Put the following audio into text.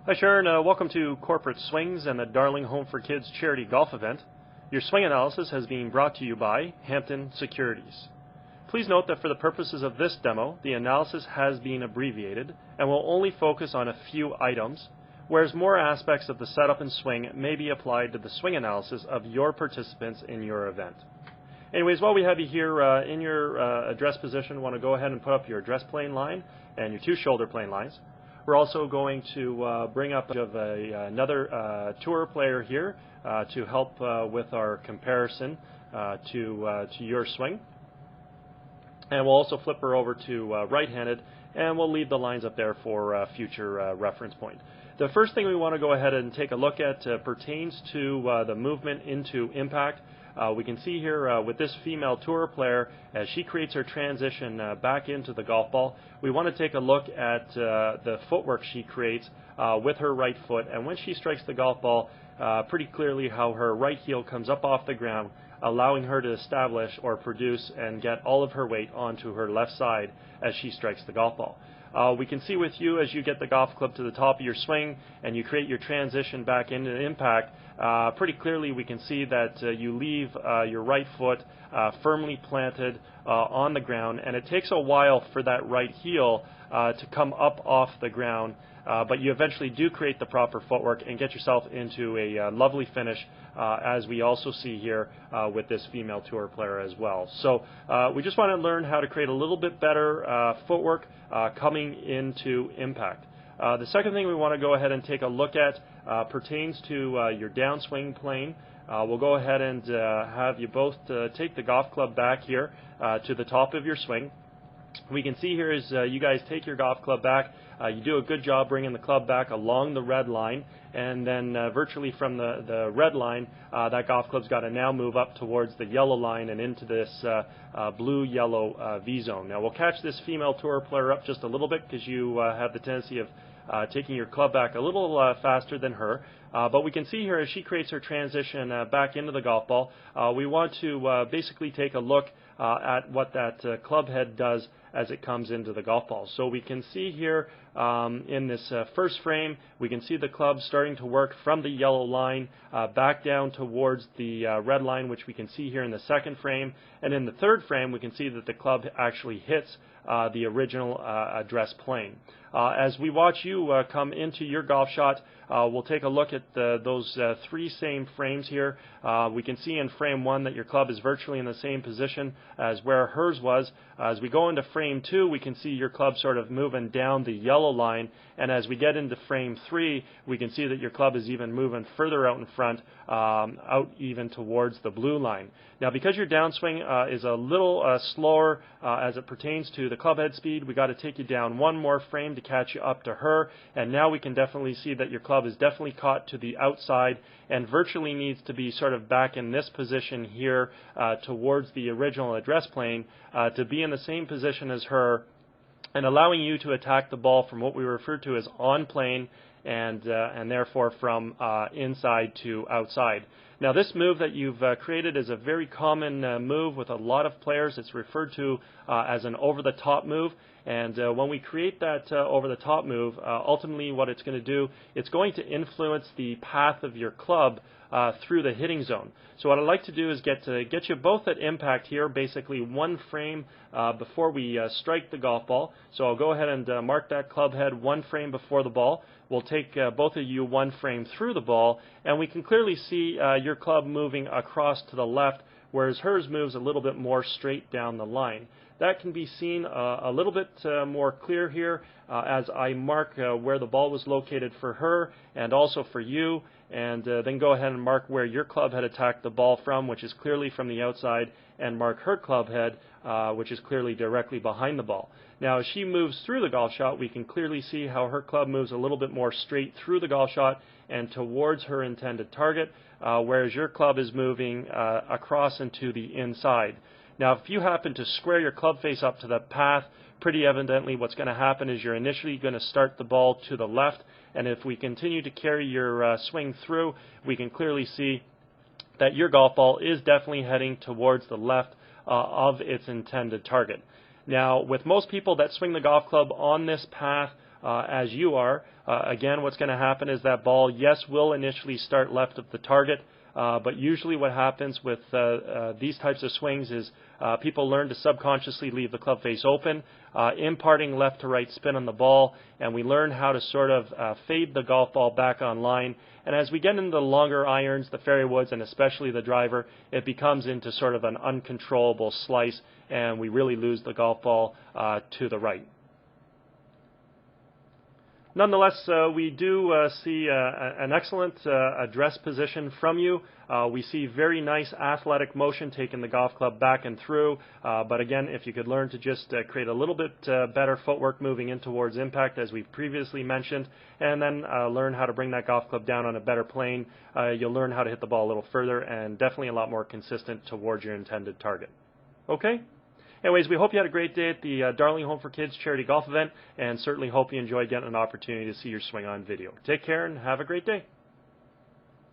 Hi Sharon, welcome to Corporate Swings and the Darling Home for Kids charity golf event. Your swing analysis has been brought to you by Hampton Securities. Please note that for the purposes of this demo, the analysis has been abbreviated and will only focus on a few items, whereas more aspects of the setup and swing may be applied to the swing analysis of your participants in your event. Anyways, while we have you here in your address position, want to go ahead and put up your address plane line and your two shoulder plane lines. We're also going to bring up another tour player here to help with our comparison to your swing. And we'll also flip her over to right-handed, and we'll leave the lines up there for future reference point. The first thing we want to go ahead and take a look at pertains to the movement into impact. We can see here with this female tour player, as she creates her transition back into the golf ball, we want to take a look at the footwork she creates with her right foot, and when she strikes the golf ball, pretty clearly how her right heel comes up off the ground, allowing her to establish or produce and get all of her weight onto her left side as she strikes the golf ball. We can see with you as you get the golf club to the top of your swing and you create your transition back into impact, pretty clearly we can see that you leave your right foot firmly planted on the ground, and it takes a while for that right heel to come up off the ground, but you eventually do create the proper footwork and get yourself into a lovely finish, as we also see here with this female tour player as well. So we just want to learn how to create a little bit better footwork coming into impact. The second thing we want to go ahead and take a look at pertains to your downswing plane. We'll go ahead and have you both take the golf club back here to the top of your swing. We can see here as you guys take your golf club back, you do a good job bringing the club back along the red line, and then virtually from the red line, that golf club's got to now move up towards the yellow line and into this blue-yellow V-zone. Now we'll catch this female tour player up just a little bit because you have the tendency of taking your club back a little faster than her. But we can see here as she creates her transition back into the golf ball, we want to basically take a look at what that club head does as it comes into the golf ball. So we can see here in this first frame, we can see the club starting to work from the yellow line back down towards the red line, which we can see here in the second frame. And in the third frame, we can see that the club actually hits the original address plane. As we watch you come into your golf shot, we'll take a look at those three same frames here. We can see in frame one that your club is virtually in the same position as where hers was. As we go into frame two, we can see your club sort of moving down the yellow line, and as we get into frame three, we can see that your club is even moving further out in front, out even towards the blue line. Now, because your downswing is a little slower as it pertains to the club head speed, we got to take you down one more frame to catch you up to her, and now we can definitely see that your club is definitely caught to the outside and virtually needs to be sort of back in this position here towards the original address plane to be in the same position as her, and allowing you to attack the ball from what we refer to as on plane, and therefore from inside to outside. Now, this move that you've created is a very common move with a lot of players. It's referred to as an over-the-top move, and when we create that over-the-top move, ultimately what it's going to do, it's going to influence the path of your club through the hitting zone. So what I'd like to do is get you both at impact here, basically one frame before we strike the golf ball. So I'll go ahead and mark that club head one frame before the ball. We'll take both of you one frame through the ball, and we can clearly see your club moving across to the left, whereas hers moves a little bit more straight down the line. That can be seen a little bit more clear here as I mark where the ball was located for her and also for you, and then go ahead and mark where your club head attacked the ball from, which is clearly from the outside, and mark her club head, which is clearly directly behind the ball. Now, as she moves through the golf shot, we can clearly see how her club moves a little bit more straight through the golf shot and towards her intended target, whereas your club is moving across into the inside. Now, if you happen to square your club face up to the path, pretty evidently what's going to happen is you're initially going to start the ball to the left, and if we continue to carry your swing through, we can clearly see that your golf ball is definitely heading towards the left of its intended target. Now, with most people that swing the golf club on this path, as you are. Again, what's going to happen is that ball, yes, will initially start left of the target, but usually what happens with these types of swings is people learn to subconsciously leave the club face open, imparting left to right spin on the ball, and we learn how to sort of fade the golf ball back on line. And as we get into the longer irons, the fairway woods, and especially the driver, it becomes into sort of an uncontrollable slice, and we really lose the golf ball to the right. Nonetheless, we do see an excellent address position from you. We see very nice athletic motion taking the golf club back and through. But again, if you could learn to just create a little bit better footwork moving in towards impact, as we've previously mentioned, and then learn how to bring that golf club down on a better plane, you'll learn how to hit the ball a little further and definitely a lot more consistent towards your intended target. Okay? Anyways, we hope you had a great day at the Darling Home for Kids charity golf event, and certainly hope you enjoyed getting an opportunity to see your swing on video. Take care and have a great day.